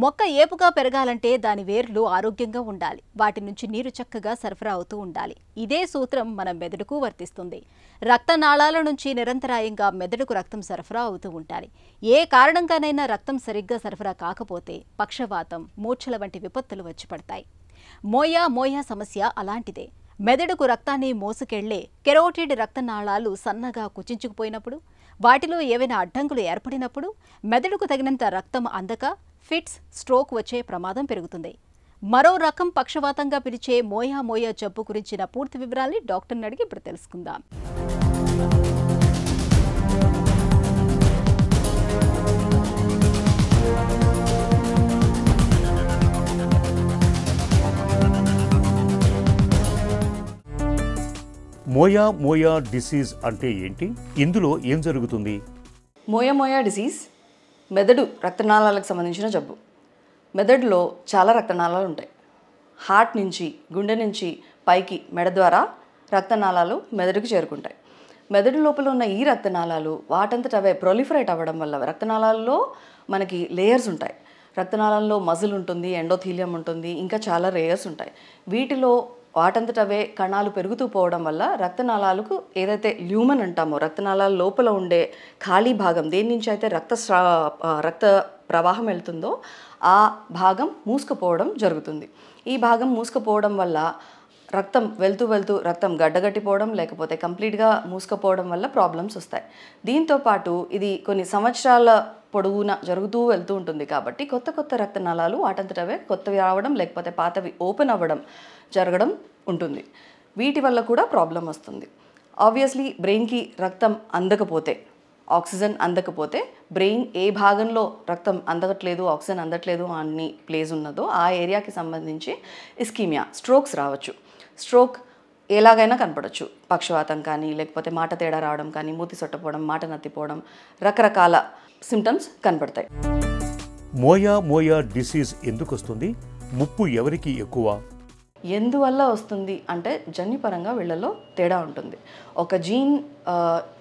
మొక్క ఏపుగా పెరగాలంటే దాని వేర్లు ఆరోగ్యంగా ఉండాలి. వాటి నుంచి నీరు చక్కగా సరఫరా అవుతూ ఉండాలి. ఇదే సూత్రం మన మెదడుకు వర్తిస్తుంది. రక్తనాళాల నుంచి నిరంతరాయంగా మెదడుకు రక్తం సరఫరా అవుతూ ఉండాలి. ఏ కారణంగానైనా రక్తం సరిగ్గా సరఫరా కాకపోతే పక్షవాతం, మూర్ఛల వంటి విపత్తులు వచ్చి పడతాయి. మోయా సమస్య అలాంటిదే. మెదడుకు రక్తాన్ని మోసుకెళ్లే కెరోటిడ్ రక్తనాళాలు సన్నగా కుచించుకుపోయినప్పుడు, వాటిలో ఏవైనా అడ్డంకులు ఏర్పడినప్పుడు మెదడుకు తగినంత రక్తం అందక ఫిట్స్, స్ట్రోక్ వచ్చే ప్రమాదం పెరుగుతుంది. మరో రకం పక్షవాతంగా పిలిచే మోయా జబ్బు గురించిన పూర్తి వివరాల్ని డాక్టర్ని అడిగి ఇప్పుడు తెలుసుకుందాం. మోయా డిసీజ్ అంటే ఏంటి? ఇందులో ఏం జరుగుతుంది? మోయా డిసీజ్ మెదడు రక్తనాళాలకు సంబంధించిన జబ్బు. మెదడులో చాలా రక్తనాళాలు ఉంటాయి. హార్ట్ నుంచి, గుండె నుంచి పైకి మెడ ద్వారా రక్తనాళాలు మెదడుకు చేరుకుంటాయి. మెదడు లోపల ఉన్న ఈ రక్తనాళాలు వాటంతట అవే ప్రొలిఫరేట్ అవ్వడం వల్ల రక్తనాళాల్లో మనకి లేయర్స్ ఉంటాయి. రక్తనాళాల్లో మజిల్ ఉంటుంది, ఎండోథీలియం ఉంటుంది, ఇంకా చాలా లేయర్స్ ఉంటాయి. వీటిలో వాటంతట అవే కణాలు పెరుగుతూ పోవడం వల్ల రక్తనాళాలకు ఏదైతే ల్యూమన్ అంటామో, రక్తనాళాల లోపల ఉండే ఖాళీ భాగం, దేని నుంచి అయితే రక్త ప్రవాహం వెళ్తుందో ఆ భాగం మూసుకుపోవడం జరుగుతుంది. ఈ భాగం మూసుకుపోవడం వల్ల రక్తం వెళ్తూ రక్తం గడ్డగట్టిపోవడం, లేకపోతే కంప్లీట్గా మూసుకుపోవడం వల్ల ప్రాబ్లమ్స్ వస్తాయి. దీంతోపాటు ఇది కొన్ని సంవత్సరాల పొడవునా జరుగుతూ వెళ్తూ ఉంటుంది. కాబట్టి కొత్త రక్తనాళాలు వాటంతటవే కొత్తవి రావడం, లేకపోతే పాతవి ఓపెన్ అవ్వడం జరగడం ఉంటుంది. వీటి వల్ల కూడా ప్రాబ్లం వస్తుంది. ఆబ్వియస్లీ బ్రెయిన్కి రక్తం అందకపోతే, ఆక్సిజన్ అందకపోతే, బ్రెయిన్ ఏ భాగంలో రక్తం అందట్లేదు, ఆక్సిజన్ అందట్లేదు అని ప్లేస్ ఉన్నదో ఆ ఏరియాకి సంబంధించి ఇస్కీమియా, స్ట్రోక్స్ రావచ్చు. స్ట్రోక్ ఎలాగైనా కనపడవచ్చు. పక్షవాతం కానీ, లేకపోతే మాట తేడా రావడం కానీ, మూతి సొట్టపోవడం, మాట నత్తిపోవడం, రకరకాల సిమ్టమ్స్ కనపడతాయి. మోయా డిసీజ్ ఎందుకు వస్తుంది? ముప్పు ఎవరికి ఎక్కువ? ఎందువల్ల వస్తుంది అంటే జన్యుపరంగా వీళ్ళలో తేడా ఉంటుంది. ఒక జీన్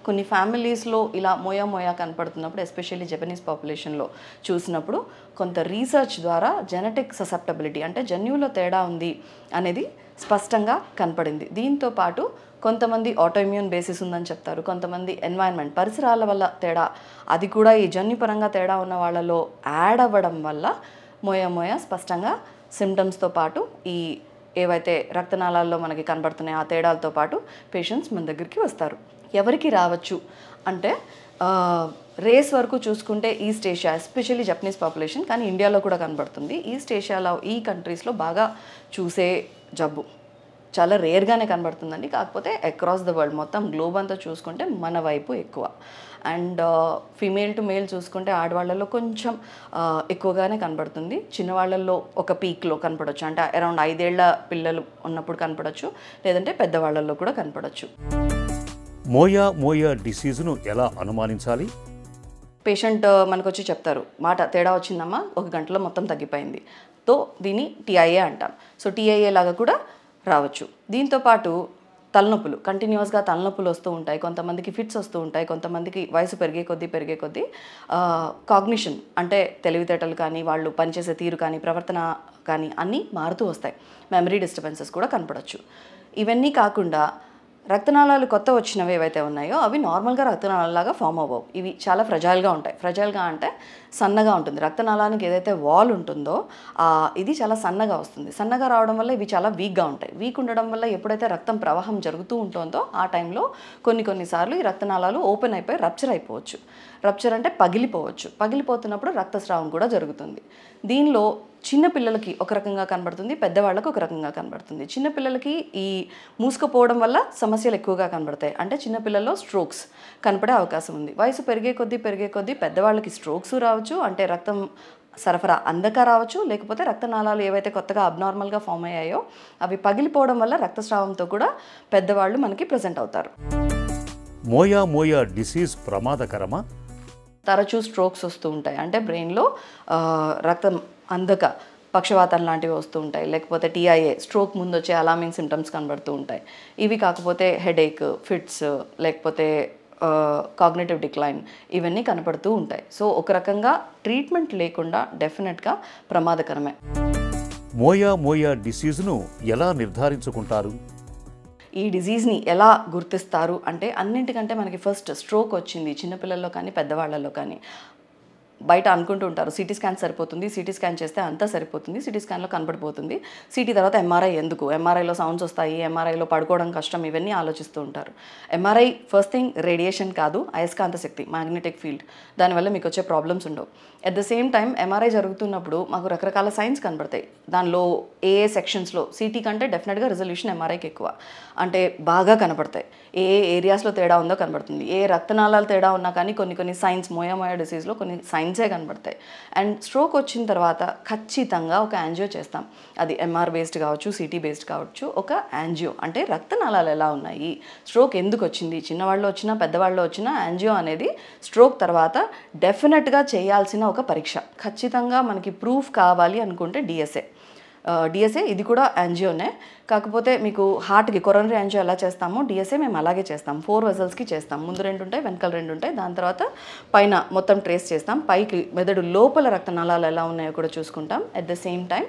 కొన్ని ఫ్యామిలీస్లో ఇలా మోయా కనపడుతున్నప్పుడు, ఎస్పెషల్లీ జపనీస్ పాపులేషన్లో చూసినప్పుడు కొంత రీసెర్చ్ ద్వారా జెనెటిక్ ససెప్టబిలిటీ అంటే జన్యువులో తేడా ఉంది అనేది స్పష్టంగా కనపడింది. దీంతో పాటు కొంతమంది ఆటోఇమ్యూన్ బేసిస్ ఉందని చెప్తారు, కొంతమంది ఎన్వైరన్మెంట్, పరిసరాల వల్ల తేడా, అది కూడా ఈ జన్యుపరంగా తేడా ఉన్న వాళ్ళలో యాడ్ అవ్వడం వల్ల మోయా స్పష్టంగా సిమ్టమ్స్తో పాటు ఈ ఏవైతే రక్తనాళాల్లో మనకి కనబడుతున్నాయో ఆ తేడాలతో పాటు పేషెంట్స్ మన దగ్గరికి వస్తారు. ఎవరికి రావచ్చు అంటే రేస్ వరకు చూసుకుంటే east Asia, especially Japanese population, కానీ ఇండియాలో కూడా కనబడుతుంది. ఈస్ట్ ఏషియాలో ఈ కంట్రీస్లో బాగా చూసే జబ్బు, చాలా రేర్గానే కనబడుతుందండి. కాకపోతే అక్రాస్ ద వరల్డ్, మొత్తం గ్లోబ్ అంతా చూసుకుంటే మన వైపు ఎక్కువ. అండ్ ఫీమేల్ టు మేల్ చూసుకుంటే ఆడవాళ్ళలో కొంచెం ఎక్కువగానే కనబడుతుంది. చిన్నవాళ్ళల్లో ఒక పీక్లో కనపడవచ్చు, అంటే అరౌండ్ 5 ఏళ్ల పిల్లలు ఉన్నప్పుడు కనపడవచ్చు, లేదంటే పెద్దవాళ్ళల్లో కూడా కనపడవచ్చు. మోయా డిసీజ్ను ఎలా అనుమానించాలి? పేషెంట్ మనకు వచ్చి చెప్తారు, మాట తేడా వచ్చిందమ్మా, 1 గంటలో మొత్తం తగ్గిపోయింది, తో దీన్ని టీఐఏ అంటాం. సో టీఐఏ లాగా కూడా రావచ్చు. దీంతోపాటు తలనొప్పులు, కంటిన్యూస్గా తలనొప్పులు వస్తూ ఉంటాయి. కొంతమందికి ఫిట్స్ వస్తూ ఉంటాయి. కొంతమందికి వయసు పెరిగే కొద్దీ కాగ్నిషన్ అంటే తెలివితేటలు కానీ, వాళ్ళు పనిచేసే తీరు కానీ, ప్రవర్తన కానీ అన్నీ మారుతూ వస్తాయి. మెమరీ డిస్టర్బెన్సెస్ కూడా కనపడవచ్చు. ఇవన్నీ కాకుండా రక్తనాళాలు కొత్త వచ్చినవి ఏవైతే ఉన్నాయో అవి నార్మల్గా రక్తనాళాలాగా ఫామ్ అవ్వవు. ఇవి చాలా ఫ్రెజైల్గా ఉంటాయి. ఫ్రెజైల్గా అంటే సన్నగా ఉంటుంది. రక్తనాళానికి ఏదైతే వాల్ ఉంటుందో ఇది చాలా సన్నగా వస్తుంది. సన్నగా రావడం వల్ల ఇవి చాలా వీక్గా ఉంటాయి. వీక్ ఉండడం వల్ల ఎప్పుడైతే రక్తం ప్రవాహం జరుగుతూ ఉంటుందో ఆ టైంలో కొన్నిసార్లు ఈ రక్తనాళాలు ఓపెన్ అయిపోయి రప్చర్ అయిపోవచ్చు. రప్చర్ అంటే పగిలిపోవచ్చు. పగిలిపోతున్నప్పుడు రక్తస్రావం కూడా జరుగుతుంది. దీనిలో చిన్నపిల్లలకి ఒక రకంగా కనబడుతుంది, పెద్దవాళ్ళకి ఒక రకంగా కనబడుతుంది. చిన్నపిల్లలకి ఈ మూసుకుపోవడం వల్ల సమస్యలు ఎక్కువగా కనబడతాయి. అంటే చిన్నపిల్లల్లో స్ట్రోక్స్ కనపడే అవకాశం ఉంది. వయసు పెరిగే కొద్దీ పెద్దవాళ్ళకి స్ట్రోక్స్ రావచ్చు, అంటే రక్తం సరఫరా అందక రావచ్చు, లేకపోతే రక్తనాళాలు ఏవైతే కొత్తగా అబ్నార్మల్గా ఫామ్ అయ్యాయో అవి పగిలిపోవడం వల్ల రక్తస్రావంతో కూడా పెద్దవాళ్ళు మనకి ప్రజెంట్ అవుతారు. మోయా డిసీజ్ ప్రమాదకరమా? తరచూ స్ట్రోక్స్ వస్తూ ఉంటాయి. అంటే బ్రెయిన్లో రక్తం అందక పక్షవాతం లాంటివి వస్తూ ఉంటాయి, లేకపోతే టీఐఏ, స్ట్రోక్ ముందు వచ్చే అలార్మింగ్ సిమ్టమ్స్ కనబడుతూ ఉంటాయి. ఇవి కాకపోతే హెడేక్, ఫిట్స్, లేకపోతే కాగ్నిటివ్ డిక్లైన్ ఇవన్నీ కనపడుతూ ఉంటాయి. సో ఒక రకంగా ట్రీట్మెంట్ లేకుండా డెఫినెట్గా ప్రమాదకరమే. మోయా డిసీజ్ను ఎలా నిర్ధారించుకుంటారు? ఈ డిజీజ్ని ఎలా గుర్తిస్తారు అంటే అన్నింటికంటే మనకి ఫస్ట్ స్ట్రోక్ వచ్చింది చిన్నపిల్లల్లో కానీ పెద్దవాళ్ళల్లో కానీ బయట అనుకుంటూ ఉంటారు సిటీ స్కాన్ సరిపోతుంది, సిటీ స్కాన్ చేస్తే అంతా సరిపోతుంది, సిటీ స్కాన్లో కనపడిపోతుంది, సిటీ తర్వాత ఎంఆర్ఐ ఎందుకు, ఎంఆర్ఐలో సౌండ్స్ వస్తాయి, ఎంఆర్ఐలో పడుకోవడం కష్టం, ఇవన్నీ ఆలోచిస్తూ ఉంటారు. ఎంఆర్ఐ ఫస్ట్ థింగ్ రేడియేషన్ కాదు, అయస్కాంత శక్తి, మ్యాగ్నెటిక్ ఫీల్డ్, దానివల్ల మీకు వచ్చే ప్రాబ్లమ్స్ ఉండవు. At the same time MRI జరుగుతున్నప్పుడు మాకు రకరకాల సైన్స్ కనబడతాయి. దానిలో ఏ సెక్షన్స్లో సిటీ కంటే డెఫినెట్గా రిజల్యూషన్ ఎంఆర్ఐకి ఎక్కువ, అంటే బాగా కనపడతాయి. ఏ ఏరియాస్లో తేడా ఉందో కనబడుతుంది. ఏ రక్తనాళాలు తేడా ఉన్నా కానీ కొన్ని సైన్స్ మోయా డిసీజ్లో కొన్ని సైన్సే కనబడతాయి. అండ్ స్ట్రోక్ వచ్చిన తర్వాత ఖచ్చితంగా ఒక యాంజియో చేస్తాం. అది ఎంఆర్ బేస్డ్ కావచ్చు, సిటీ బేస్డ్ కావచ్చు. ఒక యాంజియో అంటే రక్తనాళాలు ఎలా ఉన్నాయి, స్ట్రోక్ ఎందుకు వచ్చింది, చిన్నవాళ్ళు వచ్చినా పెద్దవాళ్ళు వచ్చినా యాంజియో అనేది స్ట్రోక్ తర్వాత డెఫినెట్గా చేయాల్సిన ఒక పరీక్ష. ఖచ్చితంగా మనకి ప్రూఫ్ కావాలి అనుకుంటే డిఎస్ఏ ఇది కూడా యాంజియోనే. కాకపోతే మీకు హార్ట్కి కొరోనరీ యాంజియో ఎలా చేస్తామో డిఎస్ఏ మేము అలాగే చేస్తాం. 4 వెజల్స్కి చేస్తాం. ముందు 2 ఉంటాయి, వెనకాల 2 ఉంటాయి. దాని తర్వాత పైన మొత్తం ట్రేస్ చేస్తాం. పైకి మెదడు లోపల రక్తనాళాలు ఎలా ఉన్నాయో కూడా చూసుకుంటాం. At the same time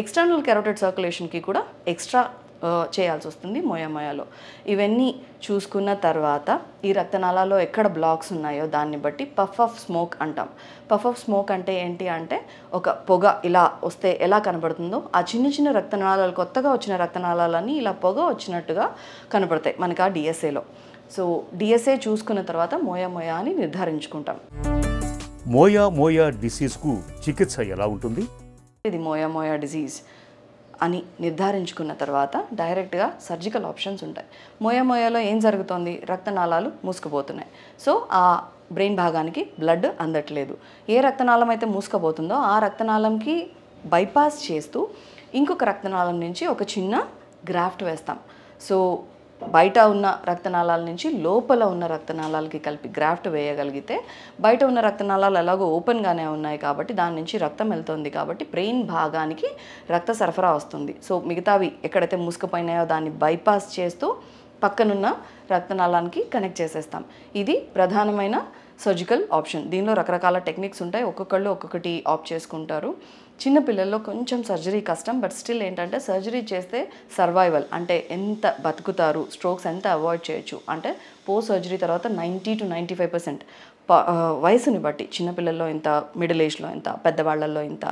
external carotid సర్క్యులేషన్కి కూడా ఎక్స్ట్రా చేయాల్సి వస్తుంది మోయాలో. ఇవన్నీ చూసుకున్న తర్వాత ఈ రక్తనాళాల్లో ఎక్కడ బ్లాక్స్ ఉన్నాయో దాన్ని బట్టి పఫ్ ఆఫ్ స్మోక్ అంటాం. పఫ్ ఆఫ్ స్మోక్ అంటే ఏంటి అంటే ఒక పొగ ఇలా వస్తే ఎలా కనబడుతుందో ఆ చిన్న రక్తనాళాలు, కొత్తగా వచ్చిన రక్తనాళాలన్నీ ఇలా పొగ వచ్చినట్టుగా కనబడతాయి మనకు ఆ డిఎస్ఏలో. సో డిఎస్ఏ చూసుకున్న తర్వాత మోయా అని నిర్ధారించుకుంటాం. మోయా డిసీజ్కు చికిత్స ఎలా ఉంటుంది? ఇది మోయా డిజీజ్ అని నిర్ధారించుకున్న తర్వాత డైరెక్ట్గా సర్జికల్ ఆప్షన్స్ ఉంటాయి. మోయాలో ఏం జరుగుతోంది, రక్తనాళాలు మూసుకుపోతున్నాయి. సో ఆ బ్రెయిన్ భాగానికి బ్లడ్ అందట్లేదు. ఏ రక్తనాళం అయితే మూసుకుపోతుందో ఆ రక్తనాళంకి బైపాస్ చేస్తూ ఇంకొక రక్తనాళం నుంచి ఒక చిన్న గ్రాఫ్ట్ వేస్తాం. సో బయట ఉన్న రక్తనాళాల నుంచి లోపల ఉన్న రక్తనాళాలకి కలిపి గ్రాఫ్ట్ వేయగలిగితే బయట ఉన్న రక్తనాళాలు ఎలాగో ఓపెన్గానే ఉన్నాయి కాబట్టి దాని నుంచి రక్తం వెళ్తుంది కాబట్టి బ్రెయిన్ భాగానికి రక్త సరఫరా వస్తుంది. సో మిగతావి ఎక్కడైతే మూసుకుపోయినాయో దాన్ని బైపాస్ చేస్తూ పక్కనున్న రక్తనాళానికి కనెక్ట్ చేసేస్తాం. ఇది ప్రధానమైన సర్జికల్ ఆప్షన్. దీనిలో రకరకాల టెక్నిక్స్ ఉంటాయి, ఒక్కొక్కళ్ళు ఒక్కొక్కటి ఆప్ట్ చేసుకుంటారు. చిన్న పిల్లల్లో కొంచెం సర్జరీ కష్టం, బట్ స్టిల్ ఏంటంటే సర్జరీ చేస్తే సర్వైవల్ అంటే ఎంత బతుకుతారు, స్ట్రోక్స్ ఎంత అవాయిడ్ చేయొచ్చు అంటే పోస్ట్ సర్జరీ తర్వాత 90 to 95% వయసుని బట్టి చిన్నపిల్లల్లో ఇంత, మిడిల్ ఏజ్లో ఇంత, పెద్దవాళ్లలో ఇంత,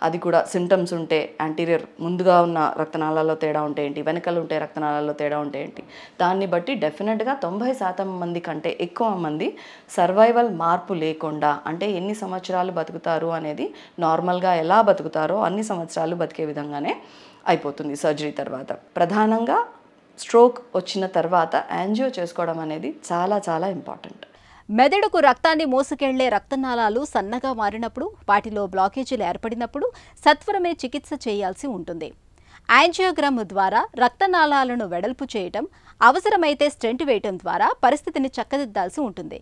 అది కూడా సిమ్టమ్స్ ఉంటే యాంటీరియర్ ముందుగా ఉన్న రక్తనాళాల్లో తేడా ఉంటే ఏంటి, వెనకాల ఉంటే రక్తనాళాల్లో తేడా ఉంటే ఏంటి, దాన్ని బట్టి డెఫినెట్గా 90% మంది కంటే ఎక్కువ మంది సర్వైవల్ మార్పు లేకుండా అంటే ఎన్ని సంవత్సరాలు బతుకుతారు అనేది నార్మల్గా ఎలా బతుకుతారో అన్ని సంవత్సరాలు బతికే విధంగానే అయిపోతుంది సర్జరీ తర్వాత. ప్రధానంగా స్ట్రోక్ వచ్చిన తర్వాత యాంజియో చేసుకోవడం అనేది చాలా ఇంపార్టెంట్. మెదడుకు రక్తాన్ని మోసుకెళ్లే రక్తనాళాలు సన్నగా మారినప్పుడు, వాటిలో బ్లాకేజీలు ఏర్పడినప్పుడు సత్వరమే చికిత్స చేయాల్సి ఉంటుంది. యాంజియోగ్రామ్ ద్వారా రక్తనాళాలను వెడల్పు చేయటం, అవసరమైతే స్టెంట్ వేయటం ద్వారా పరిస్థితిని చక్కదిద్దాల్సి ఉంటుంది.